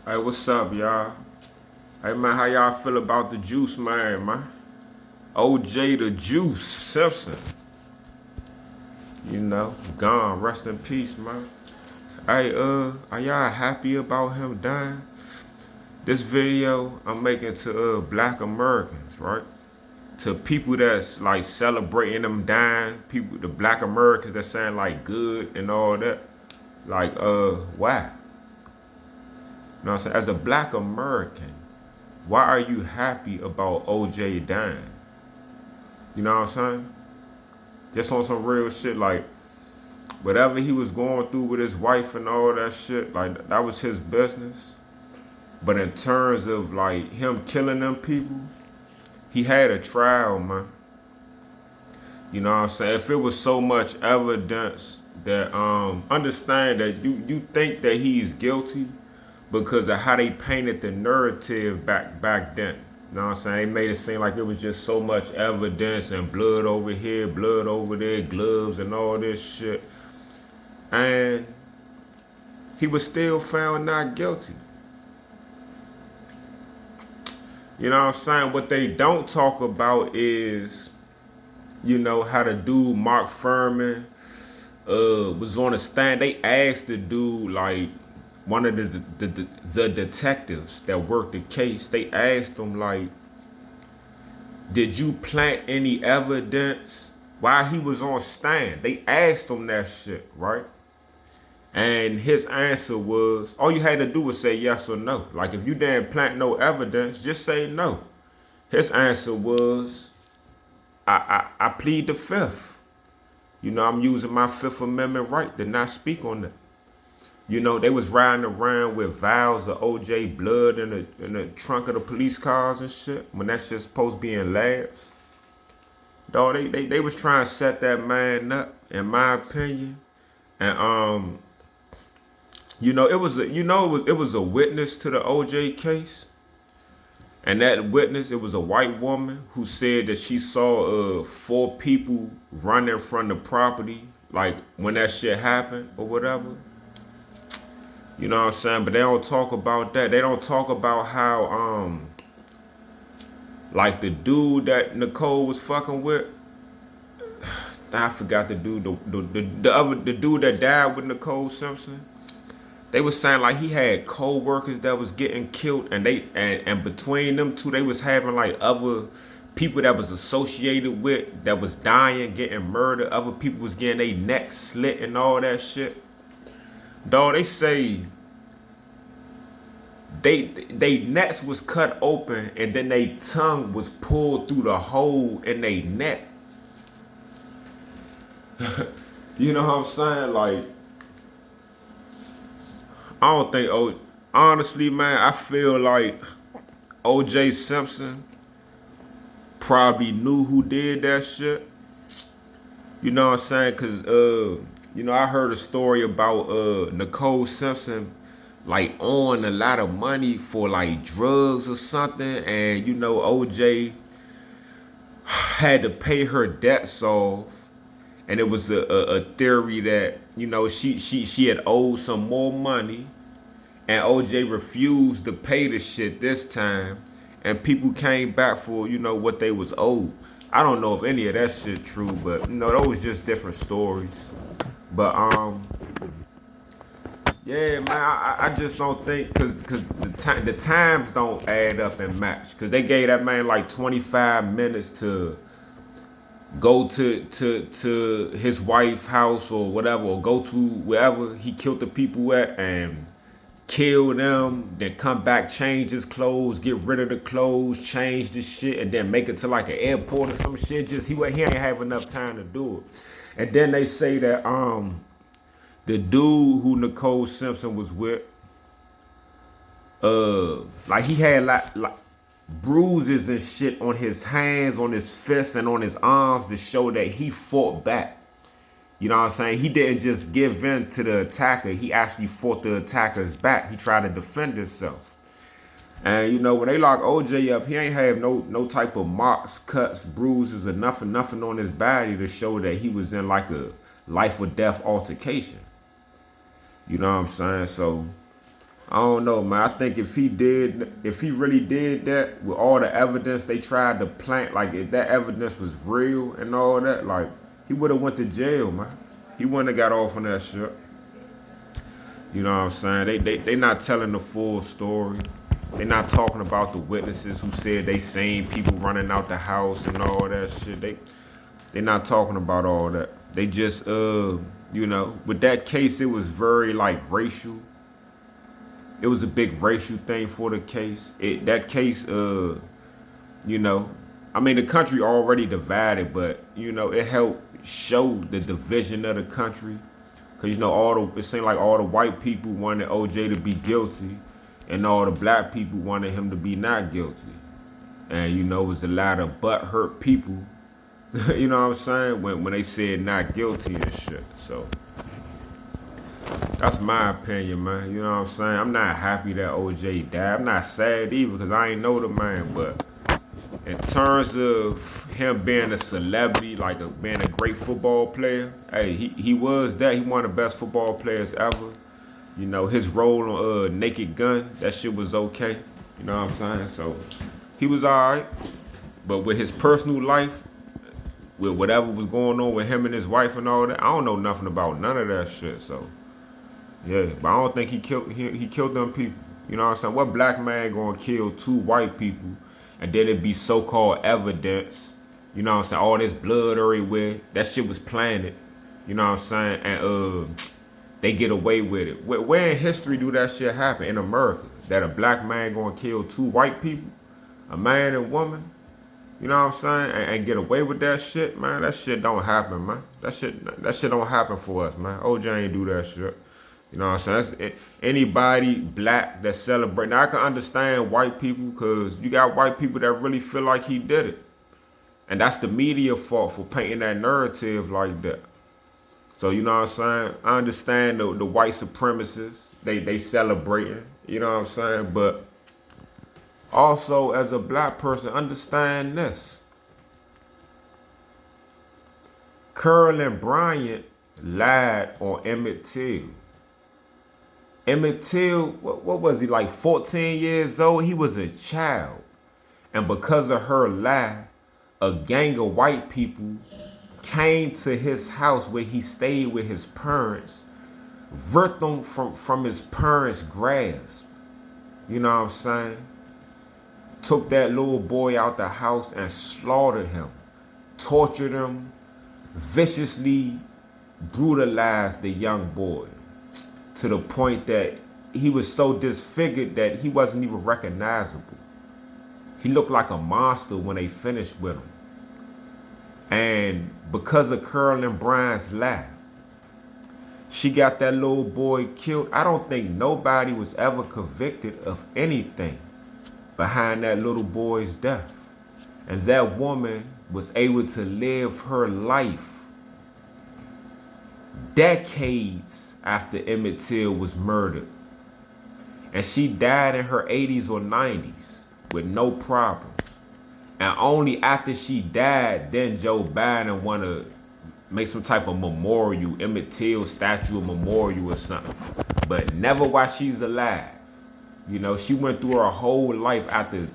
Hey, what's up, y'all? Hey, man, how y'all feel about the Juice man? OJ the Juice Simpson. Gone. Rest in peace, man. Hey, are y'all happy about him dying? This video I'm making to black Americans, right? To people that's like celebrating them dying, people, the black Americans that saying like good and all that. Like, why? You know what I'm saying? As a black American, why are you happy about OJ dying? You know what I'm saying? Just on some real shit, like whatever he was going through with his wife and all that shit, like that was his business. But in terms of like him killing them people, he had a trial, man. You know what I'm saying? If it was so much evidence that understand that you think that he's guilty because of how they painted the narrative back then. You know what I'm saying? They made it seem like it was just so much evidence and blood over here, blood over there, gloves and all this shit. And he was still found not guilty. You know what I'm saying? What they don't talk about is, how the dude Mark Fuhrman was on the stand. They asked the dude, like, one of the detectives that worked the case, they asked him, like, did you plant any evidence while he was on stand? They asked him that shit, right? And his answer was, all you had to do was say yes or no. Like, if you didn't plant no evidence, just say no. His answer was, I plead the fifth. I'm using my Fifth Amendment right to not speak on that. They was riding around with vials of OJ blood in the trunk of the police cars and shit when that shit's supposed to be in labs. Dog, they was trying to set that man up, in my opinion. And it was a witness to the OJ case. And that witness, it was a white woman who said that she saw 4 people running from the property, like when that shit happened or whatever. You know what I'm saying? But they don't talk about that. They don't talk about how like the dude that Nicole was fucking with. I forgot the dude, the dude that died with Nicole Simpson. They was saying like he had co-workers that was getting killed, and and between them two, they was having like other people that was associated with that was dying, getting murdered. Other people was getting their necks slit and all that shit. Dog, they say they necks was cut open and then they tongue was pulled through the hole in their neck. You know what I'm saying? Like, I don't think, honestly, man, I feel like OJ Simpson probably knew who did that shit. You know what I'm saying? Cause I heard a story about Nicole Simpson like on a lot of money for like drugs or something, and OJ had to pay her debts off, and it was a theory that she had owed some more money, and OJ refused to pay the shit this time, and people came back for what they was owed. I don't know if any of that shit true, but those just different stories. But yeah, man, I just don't think because the times don't add up and match. Because they gave that man like 25 minutes to go to his wife's house or whatever, or go to wherever he killed the people at and kill them, then come back, change his clothes, get rid of the clothes, change the shit, and then make it to like an airport or some shit. Just he ain't have enough time to do it. And then they say that the dude who Nicole Simpson was with, like he had like bruises and shit on his hands, on his fists, and on his arms to show that he fought back. You know what I'm saying? He didn't just give in to the attacker. He actually fought the attackers back. He tried to defend himself. And when they lock OJ up, he ain't have no type of marks, cuts, bruises, or nothing on his body to show that he was in like a life or death altercation. You know what I'm saying? So I don't know, man. I think if he really did that with all the evidence they tried to plant, like if that evidence was real and all that, like he would have went to jail, man. He wouldn't have got off on that shit. You know what I'm saying? They not telling the full story. They not talking about the witnesses who said they seen people running out the house and all that shit. They not talking about all that. They just you know, with that case it was very like racial. It was a big racial thing for the case. That case you know, I mean the country already divided, but you know, it helped show the division of the country. Cause you know it seemed like all the white people wanted OJ to be guilty, and all the black people wanted him to be not guilty. And you know, it was a lot of butthurt people, you know what I'm saying, when they said not guilty and shit. So that's my opinion, man. You know what I'm saying? I'm not happy that OJ died. I'm not sad either, because I ain't know the man. But in terms of him being a celebrity, like being a great football player, hey, he was that. He one of the best football players ever. You know, his role on Naked Gun, that shit was okay. You know what I'm saying? So he was alright. But with his personal life, with whatever was going on with him and his wife and all that, I don't know nothing about none of that shit. So yeah, but I don't think he killed them people. You know what I'm saying? What black man gonna kill two white people and then it be so-called evidence? You know what I'm saying? All this blood everywhere. That shit was planted. You know what I'm saying? And they get away with it. Where in history do that shit happen in America? That a black man gonna kill two white people, a man and woman? You know what I'm saying? And get away with that shit, man. That shit don't happen, man. That shit don't happen for us, man. OJ ain't do that shit. You know what I'm saying? That's anybody black that celebrate. Now I can understand white people, because you got white people that really feel like he did it, and that's the media fault for painting that narrative like that. So you know what I'm saying? I understand the white supremacists. They celebrating. You know what I'm saying? But also as a black person, understand this. Carolyn Bryant lied on Emmett Till. Emmett Till, what was he, like 14 years old? He was a child. And because of her lie, a gang of white people came to his house where he stayed with his parents, ripped him from his parents' grasp. You know what I'm saying? Took that little boy out the house and slaughtered him, tortured him, viciously brutalized the young boy, to the point that he was so disfigured that he wasn't even recognizable. He looked like a monster when they finished with him. And because of Carolyn Bryant's lie, she got that little boy killed. I don't think nobody was ever convicted of anything behind that little boy's death. And that woman was able to live her life decades after Emmett Till was murdered. And she died in her 80s or 90s with no problems. And only after she died, then Joe Biden want to make some type of memorial, Emmett Till statue, of memorial or something. But never while she's alive. You know, she went through her whole life after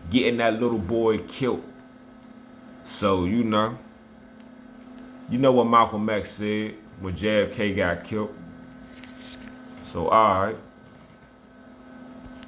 getting that little boy killed. So, you know what Malcolm X said when JFK got killed. So, all right.